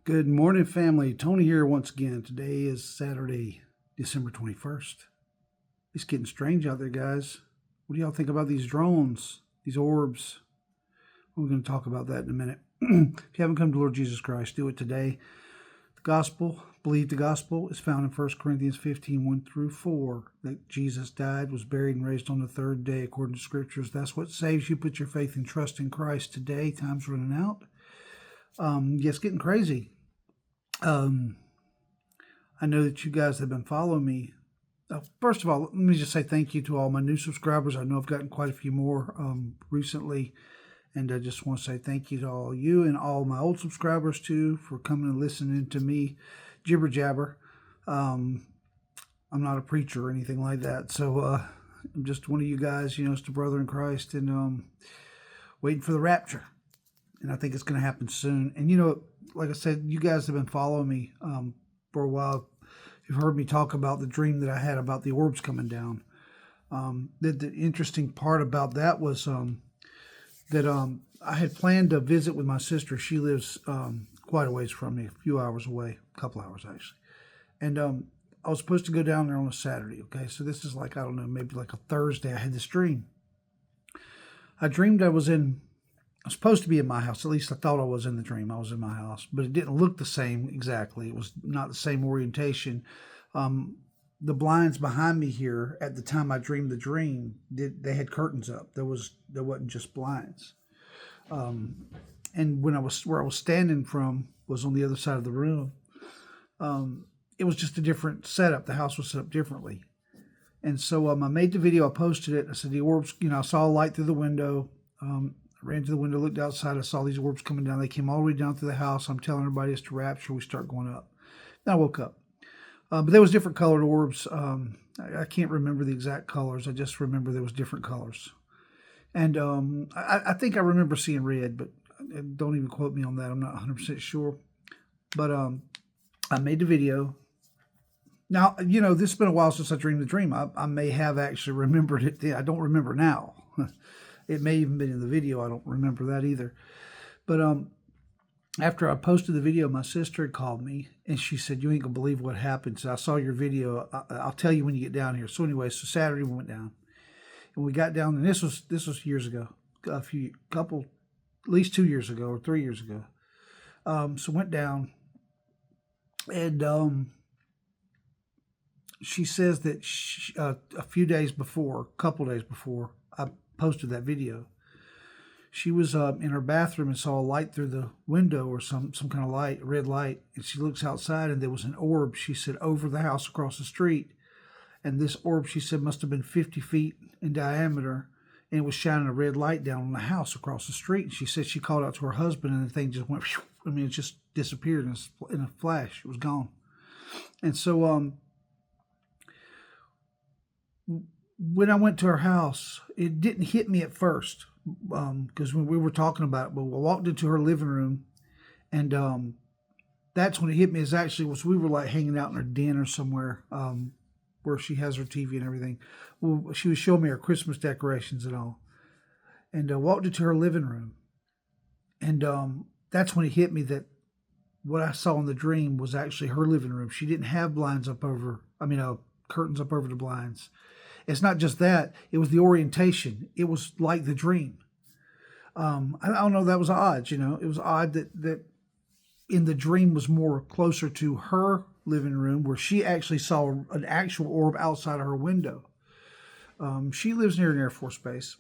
Good morning, family. Tony here once again. Today is Saturday, December 21st. It's getting strange out there, guys. What do y'all think about these drones, these orbs? We're going to talk about that in a minute. If you haven't come to Lord Jesus Christ, do it today. The gospel, believe the gospel, is found in 1 Corinthians 15, 1 through 4, that Jesus died, was buried, and raised on the third day, according to scriptures. That's what saves you. Put your faith and trust in Christ today. Time's running out. It's getting crazy. I know that you guys have been following me. First of all, let me just say thank you to all my new subscribers. I know I've gotten quite a few more recently, and I just want to say thank you to all you and all my old subscribers too for coming and listening to me jibber jabber. I'm not a preacher or anything like that, so I'm just one of you guys, just a brother in Christ, and waiting for the rapture. And I think it's going to happen soon. And like I said, you guys have been following me for a while. You've heard me talk about the dream that I had about the orbs coming down. The interesting part about that was that I had planned to visit with my sister. She lives quite a ways from me, a few hours away, a couple hours actually. And I was supposed to go down there on a Saturday, okay? So this is like, I don't know, maybe like a Thursday. I had this dream. I dreamed I was supposed to be in my house. At least I thought I was in the dream. I was in my house, but it didn't look the same exactly. It was not the same orientation. The blinds behind me here at the time I dreamed the dream, they had curtains up. There wasn't just blinds. And where I was standing from was on the other side of the room. It was just a different setup. The house was set up differently. And so I made the video. I posted it. I said the orbs. I saw a light through the window. I ran to the window, looked outside. I saw these orbs coming down. They came all the way down through the house. I'm telling everybody it's the rapture. We start going up. Then I woke up. But there was different colored orbs. I can't remember the exact colors. I just remember there was different colors. And I think I remember seeing red, but don't even quote me on that. I'm not 100% sure. But I made the video. Now, this has been a while since I dreamed the dream. I may have actually remembered it. I don't remember now. It may even been in the video. I don't remember that either. But after I posted the video, my sister had called me, and she said, "You ain't going to believe what happened. So I saw your video. I'll tell you when you get down here." So anyway, so Saturday we went down. And we got down, and this was years ago, at least 2 years ago or 3 years ago. So went down, and she says that a couple days before, I posted that video. She was in her bathroom and saw a light through the window, or some kind of light, red light, and she looks outside and there was an orb, she said, over the house across the street. And this orb, she said, must have been 50 feet in diameter, and it was shining a red light down on the house across the street. And she said she called out to her husband, and the thing just went, it just disappeared in a flash. It was gone. And so when I went to her house, it didn't hit me at first, because when we were talking about it, but I walked into her living room, and that's when it hit me. We were like hanging out in her den or somewhere, where she has her TV and everything. Well, she was showing me her Christmas decorations and all, and I walked into her living room, and that's when it hit me that what I saw in the dream was actually her living room. She didn't have curtains up over the blinds. It's not just that, it was the orientation. It was like the dream. I don't know, that was odd, It was odd that in the dream was more closer to her living room, where she actually saw an actual orb outside of her window. She lives near an Air Force base.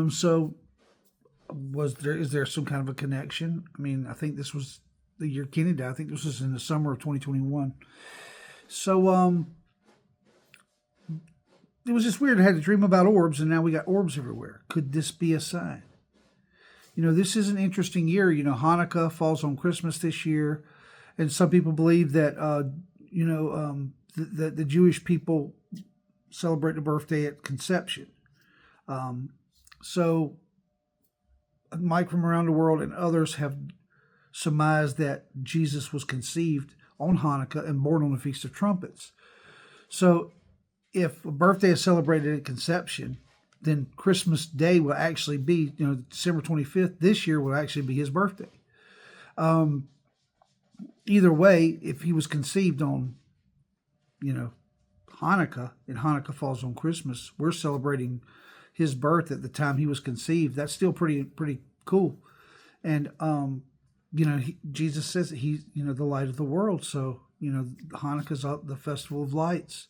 So is there some kind of a connection? I think this was the year Kenny died. I think this was in the summer of 2021. So, it was just weird. I had a dream about orbs, and now we got orbs everywhere. Could this be a sign? This is an interesting year. Hanukkah falls on Christmas this year, and some people believe that, that the Jewish people celebrate the birthday at conception. So Mike from around the world and others have surmised that Jesus was conceived on Hanukkah and born on the Feast of Trumpets. So if a birthday is celebrated at conception, then Christmas Day will actually be, December 25th this year will actually be his birthday. either way, if he was conceived on, Hanukkah, and Hanukkah falls on Christmas, we're celebrating his birth at the time he was conceived. That's still pretty cool. And Jesus says that he's the light of the world. So Hanukkah's the festival of lights.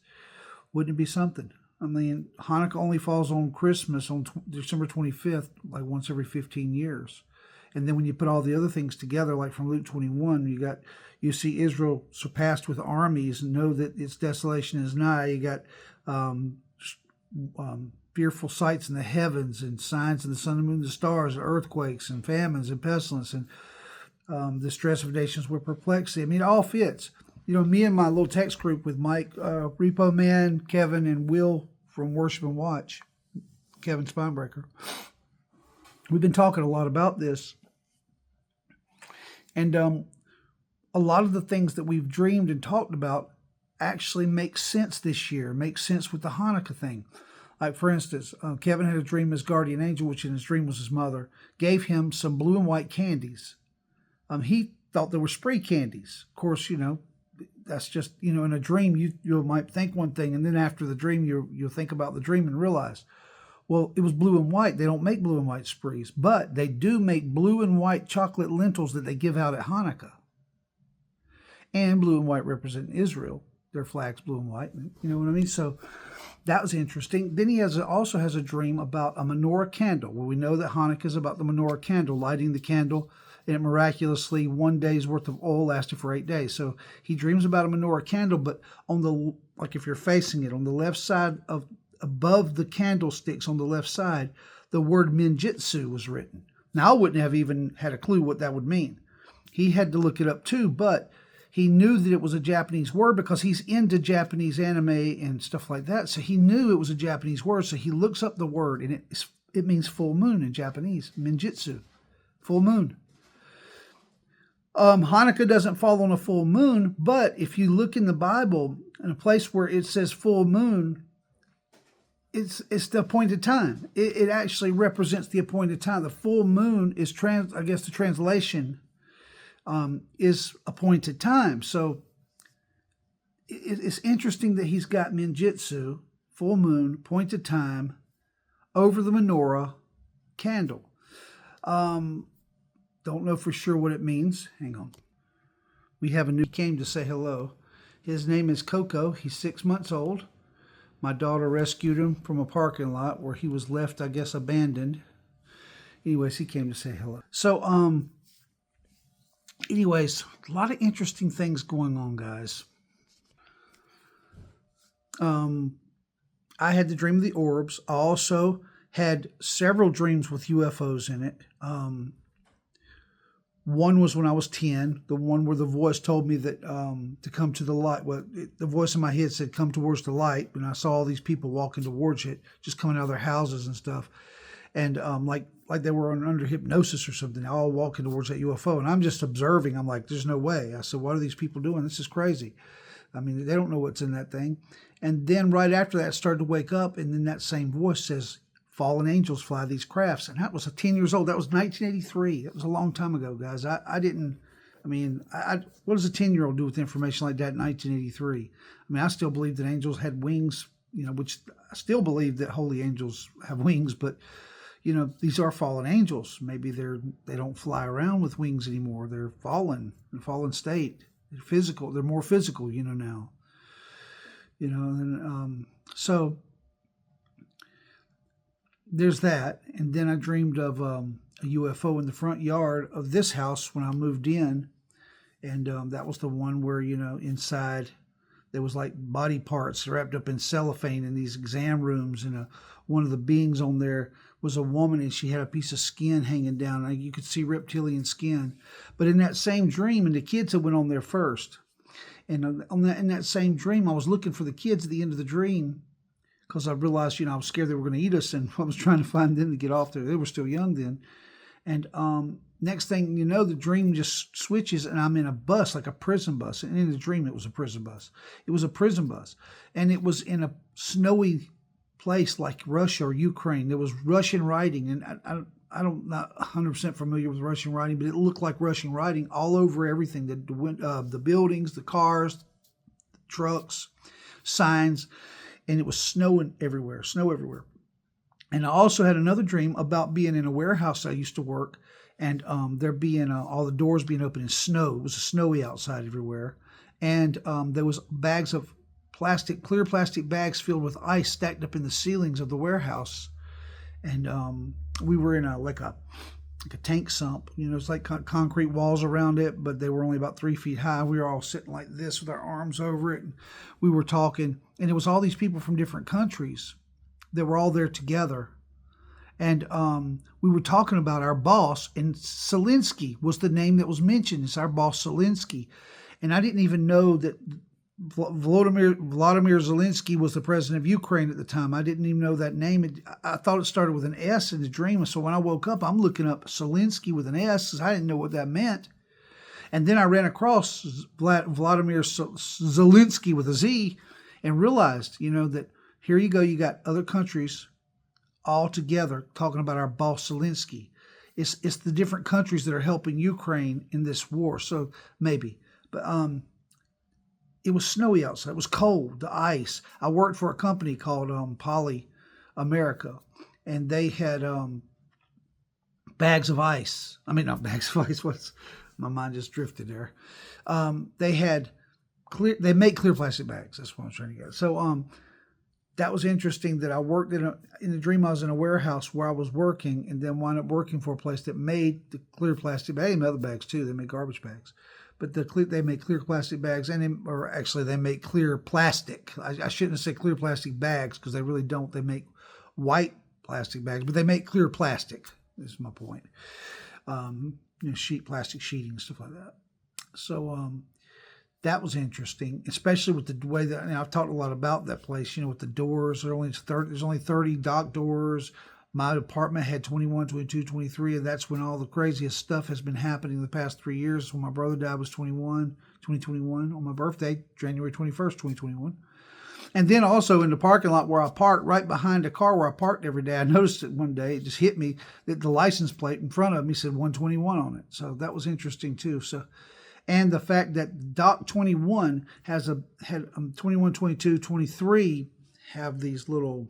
Wouldn't it be something? I mean, Hanukkah only falls on Christmas on December 25th, like once every 15 years. And then when you put all the other things together, like from Luke 21, you see Israel surpassed with armies and know that its desolation is nigh. You got fearful sights in the heavens and signs in the sun, the moon, the stars, earthquakes and famines and pestilence and the stress of nations with perplexity. I mean, it all fits. Me and my little text group with Mike, Repo Man, Kevin, and Will from Worship and Watch, Kevin Spinebreaker, we've been talking a lot about this. And a lot of the things that we've dreamed and talked about actually make sense this year, make sense with the Hanukkah thing. Like, for instance, Kevin had a dream his guardian angel, which in his dream was his mother, gave him some blue and white candies. He thought they were spree candies. Of course, that's just, in a dream, you might think one thing, and then after the dream, you'll think about the dream and realize, well, it was blue and white. They don't make blue and white sprees, but they do make blue and white chocolate lentils that they give out at Hanukkah. And blue and white represent Israel. Their flag's blue and white. You know what I mean? So that was interesting. Then he also has a dream about a menorah candle. Well, we know that Hanukkah is about the menorah candle, lighting the candle, and it miraculously, 1 day's worth of oil lasted for 8 days. So he dreams about a menorah candle, but like if you're facing it, on the left side above the candlesticks on the left side, the word Menjitsu was written. Now, I wouldn't have even had a clue what that would mean. He had to look it up too, but he knew that it was a Japanese word because he's into Japanese anime and stuff like that. So he knew it was a Japanese word. So he looks up the word, and it means full moon in Japanese, Menjitsu, full moon. Hanukkah doesn't fall on a full moon, but if you look in the Bible, in a place where it says full moon, it's the appointed time. It actually represents the appointed time. The full moon is the translation is appointed time. So it's interesting that he's got Menjitsu, full moon, appointed time, over the menorah candle. Don't know for sure what it means. Hang on. We have a new came to say hello. His name is Coco. He's 6 months old. My daughter rescued him from a parking lot where he was left, I guess, abandoned. Anyways, he came to say hello. So, anyways, a lot of interesting things going on, guys. I had the dream of the orbs. I also had several dreams with UFOs in it. One was when I was 10, the one where the voice told me that to come to the light. Well, the voice in my head said, come towards the light. And I saw all these people walking towards it, just coming out of their houses and stuff. And like they were under hypnosis or something, all walking towards that UFO. And I'm just observing. I'm like, there's no way. I said, what are these people doing? This is crazy. I mean, they don't know what's in that thing. And then right after that, I started to wake up. And then that same voice says, fallen angels fly these crafts. And that was 10 years old. That was 1983. That was a long time ago, guys. What does a 10-year-old do with information like that in 1983? I mean, I still believe that angels had wings, which I still believe that holy angels have wings, but, these are fallen angels. Maybe they don't fly around with wings anymore. They're fallen, in a fallen state. They're physical. They're more physical, now. So there's that. And then I dreamed of a UFO in the front yard of this house when I moved in. And that was the one where, inside there was like body parts wrapped up in cellophane in these exam rooms. And one of the beings on there was a woman, and she had a piece of skin hanging down. You could see reptilian skin. But in that same dream, and the kids had went on there first. And in that same dream, I was looking for the kids at the end of the dream, because I realized, I was scared they were going to eat us, and I was trying to find them to get off there. They were still young then. And next thing you know, the dream just switches, and I'm in a bus, like a prison bus. And in the dream, it was a prison bus. It was a prison bus. And it was in a snowy place like Russia or Ukraine. There was Russian writing, and I'm not 100% familiar with Russian writing, but it looked like Russian writing all over everything. The buildings, the cars, the trucks, signs, and it was snowing everywhere, snow everywhere. And I also had another dream about being in a warehouse I used to work, and there being all the doors being open in snow. It was snowy outside everywhere, and there was bags of clear plastic bags filled with ice stacked up in the ceilings of the warehouse. And we were in a tank sump. It's like concrete walls around it, but they were only about 3 feet high. We were all sitting like this with our arms over it, and we were talking. And it was all these people from different countries that were all there together. And we were talking about our boss, and Zelensky was the name that was mentioned. It's our boss, Zelensky. And I didn't even know that Vladimir Zelensky was the president of Ukraine at the time. I didn't even know that name. I thought it started with an S in the dream. So when I woke up, I'm looking up Zelensky with an S because I didn't know what that meant. And then I ran across Vladimir Zelensky with a Z and realized, that here you go. You got other countries all together talking about our boss Zelensky. It's the different countries that are helping Ukraine in this war. So maybe, but it was snowy outside. It was cold, the ice. I worked for a company called Poly America, and they had bags of ice. I mean, not bags of ice. My mind just drifted there. They had they make clear plastic bags. That's what I'm trying to get. So that was interesting that I worked in the dream. I was in a warehouse where I was working, and then wound up working for a place that made the clear plastic bags. They made other bags too. They make garbage bags. But they make clear plastic bags, they make clear plastic. I shouldn't have said clear plastic bags because they really don't. They make white plastic bags, but they make clear plastic. This is my point. Plastic sheeting, stuff like that. So that was interesting, especially with the way that I've talked a lot about that place. With the doors, there's only 30 dock doors. My apartment had 21, 22, 23, and that's when all the craziest stuff has been happening the past 3 years. When my brother died was 2021, on my birthday, January 21st, 2021. And then also in the parking lot where I parked, right behind the car where I parked every day, I noticed it one day. It just hit me that the license plate in front of me said 121 on it. So that was interesting too. And the fact that Dock 21 had 21, 22, 23 have these little,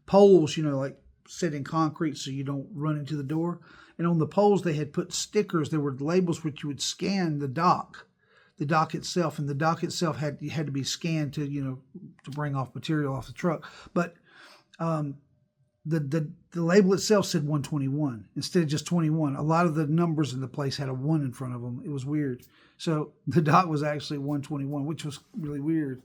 poles, like set in concrete so you don't run into the door. And on the poles, they had put stickers. There were labels which you would scan the dock itself. And the dock itself had to be scanned to bring off material off the truck. But the label itself said 121 instead of just 21. A lot of the numbers in the place had a 1 in front of them. It was weird. So the dock was actually 121, which was really weird.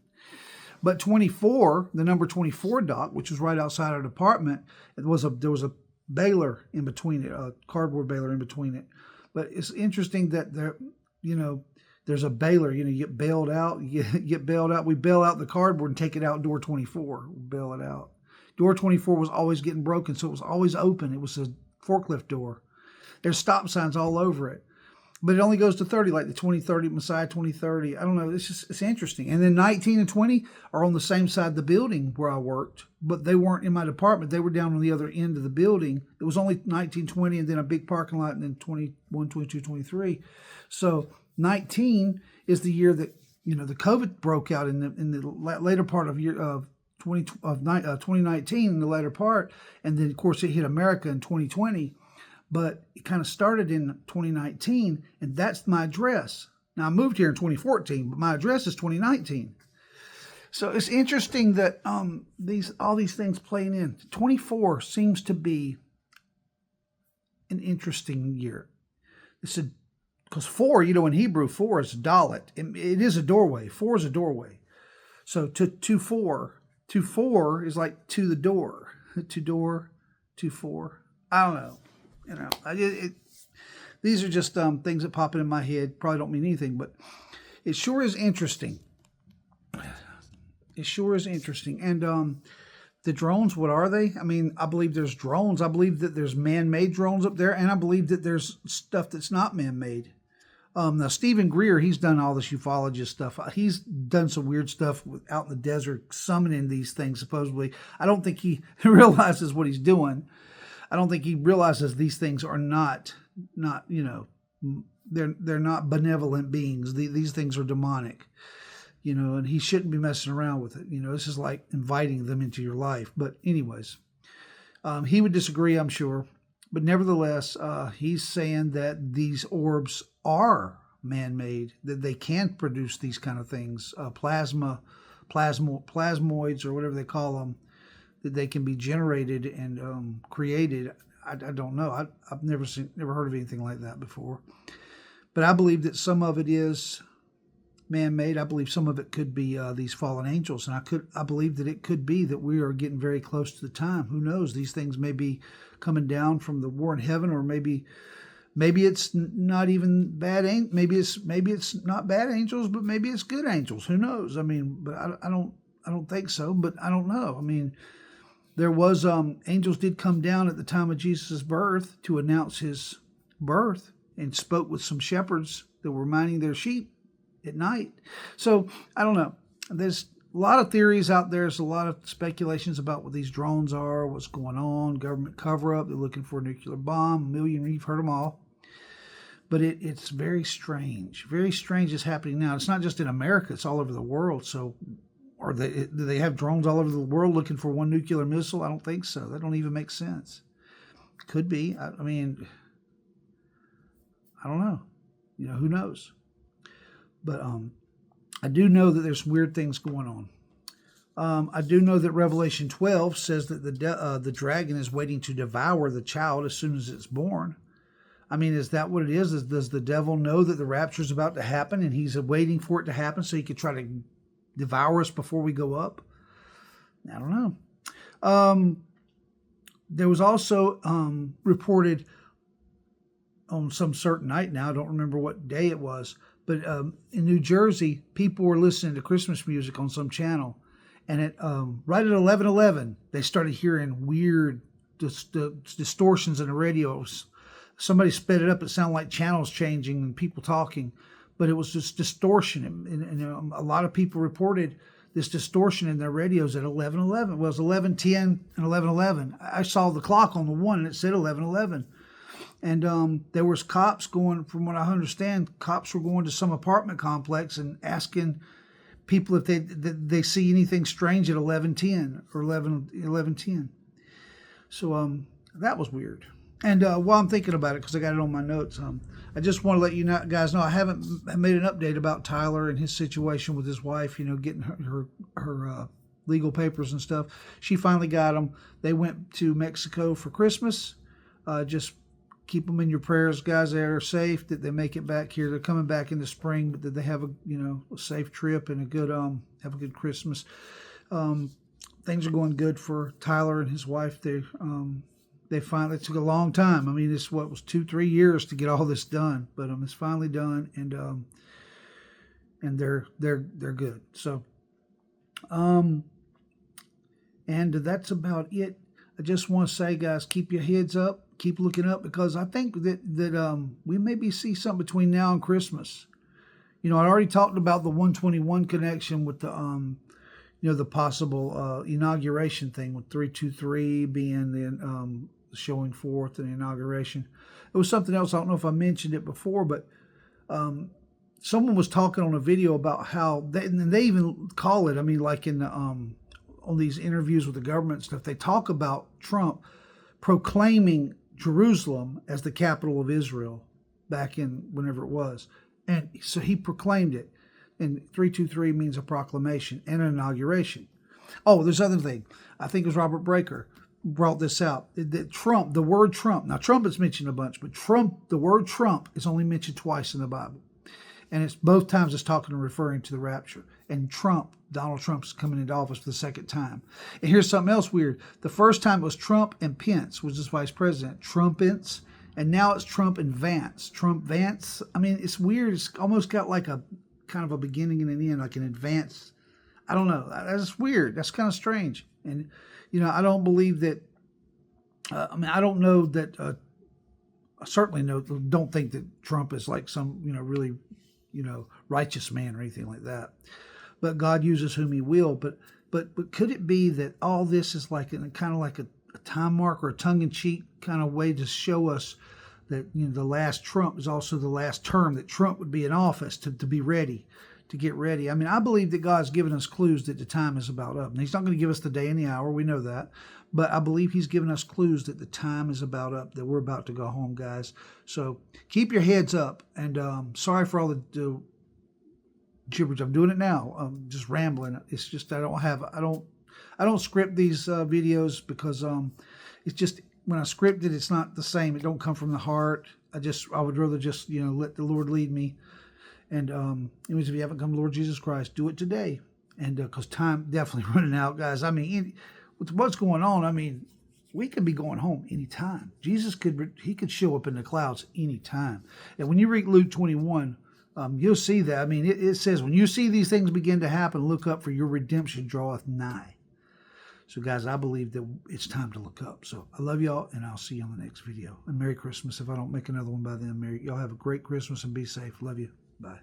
But 24, the number 24 dock, which was right outside our department, there was a baler in between it, a cardboard baler in between it. But it's interesting that there's a baler. You get bailed out. You get bailed out. We bail out the cardboard and take it out door 24. We bail it out. Door 24 was always getting broken, so it was always open. It was a forklift door. There's stop signs all over it. But it only goes to 30, like the 2030 Messiah 2030. I don't know. It's interesting. And then 19 and 20 are on the same side of the building where I worked, but they weren't in my department. They were down on the other end of the building. It was only 19, 20, and then a big parking lot, and then 21, 22, 23. So 19 is the year that the COVID broke out in the later part of 2019, in the later part, and then of course it hit America in 2020. But it kind of started in 2019, and that's my address. Now, I moved here in 2014, but my address is 2019. So it's interesting that all these things playing in. 24 seems to be an interesting year. Because 4, in Hebrew, 4 is dalet. It is a doorway. 4 is a doorway. So to 4 is like to the door. To door, to 4. I don't know. These are just things that pop into my head. Probably don't mean anything, but it sure is interesting. It sure is interesting. And the drones, what are they? I mean, I believe there's drones. I believe that there's man-made drones up there, and I believe that there's stuff that's not man-made. Now, Stephen Greer, he's done all this ufologist stuff. He's done some weird stuff out in the desert, summoning these things, supposedly. I don't think he realizes what he's doing. I don't think he realizes these things are not they're not benevolent beings. These things are demonic, and he shouldn't be messing around with it. This is like inviting them into your life. But anyways, he would disagree, I'm sure. But nevertheless, he's saying that these orbs are man-made, that they can produce these kind of things, plasmoids, or whatever they call them, that they can be generated and created. I don't know. I've never heard of anything like that before. But I believe that some of it is man-made. I believe some of it could be these fallen angels, and I believe that it could be that we are getting very close to the time. Who knows? These things may be coming down from the war in heaven, or maybe it's not even bad. Maybe it's not bad angels, but maybe it's good angels. Who knows? I mean, but I don't think so. But I don't know. I mean, there was angels did come down at the time of Jesus' birth to announce his birth, and spoke with some shepherds that were minding their sheep at night. So I don't know. There's a lot of theories out there. There's a lot of speculations about what these drones are, what's going on, government cover-up. They're looking for a nuclear bomb. You've heard them all. But it's very strange. Very strange is happening now. It's not just in America. It's all over the world. So, do they have drones all over the world looking for one nuclear missile? I don't think so. That don't even make sense. Could be. I mean, I don't know. Who knows? But I do know that there's weird things going on. I do know that Revelation 12 says that the dragon is waiting to devour the child as soon as it's born. I mean, is that what it is? Does the devil know that the rapture is about to happen, and he's waiting for it to happen so he could try to devour us before we go up? I don't know. There was also reported on some certain night now, I don't remember what day it was, but in New Jersey, people were listening to Christmas music on some channel, and right at 11:11, they started hearing weird distortions in the radios. Somebody sped it up. It sounded like channels changing and people talking, but it was just distortion. And a lot of people reported this distortion in their radios at 11:11. Well, it was 11:10 and 11:11. I saw the clock on the one, and it said 11:11. And there was cops going, from what I understand, cops were going to some apartment complex and asking people if they see anything strange at 11:10 or 11:10. So that was weird. And while I'm thinking about it, because I got it on my notes, I just want to let you guys know I haven't made an update about Tyler and his situation with his wife, getting her legal papers and stuff. She finally got them. They went to Mexico for Christmas. Just keep them in your prayers, guys. They are safe, that they make it back here. They're coming back in the spring, but that they have a safe trip and have a good Christmas. Things are going good for Tyler and his wife. They finally, it took a long time. I mean, it was 2-3 years to get all this done, but it's finally done, and they're good. So, and that's about it. I just want to say, guys, keep your heads up, keep looking up, because I think that we maybe see something between now and Christmas. I already talked about the 121 connection with the possible inauguration thing, with 323 being the showing forth and inauguration. It was something else. I don't know if I mentioned it before, but someone was talking on a video about how they even call it. I mean, like in the on these interviews with the government and stuff, they talk about Trump proclaiming Jerusalem as the capital of Israel back in whenever it was, and so he proclaimed it. And 323 means a proclamation and an inauguration. Oh, there's another thing. I think it was Robert Breaker brought this out. That Trump, the word Trump, now Trump is mentioned a bunch, but the word Trump is only mentioned twice in the Bible. And it's both times it's talking and referring to the rapture. And Donald Trump's coming into office for the second time. And here's something else weird. The first time it was Trump and Pence, which is vice president. Trump-ence. And now it's Trump and Vance. Trump-Vance. I mean, it's weird. It's almost got like a kind of a beginning and an end, like an advance. I don't know. That's weird. That's kind of strange. And, I don't believe that, I don't know that, I certainly don't think that Trump is like some, really, righteous man or anything like that. But God uses whom he will. But could it be that all this is like kind of like time marker, a tongue-in-cheek kind of way to show us that, you know, the last Trump is also the last term that Trump would be in office, to be ready, to get ready. I mean, I believe that God's given us clues that the time is about up. And he's not going to give us the day and the hour. We know that. But I believe he's given us clues that the time is about up, that we're about to go home, guys. So keep your heads up. And sorry for all the gibberish. I'm doing it now. I'm just rambling. It's just I don't script these videos because it's just, when I script it, it's not the same. It don't come from the heart. I would rather just, you know, let the Lord lead me. And anyways, if you haven't come to Lord Jesus Christ, do it today. And because time definitely running out, guys. I mean, with what's going on, I mean, we could be going home anytime. Jesus could show up in the clouds anytime. And when you read Luke 21, you'll see that. I mean, it says, when you see these things begin to happen, look up, for your redemption draweth nigh. So, guys, I believe that it's time to look up. So, I love y'all, and I'll see you on the next video. And Merry Christmas if I don't make another one by then. Y'all have a great Christmas and be safe. Love you. Bye.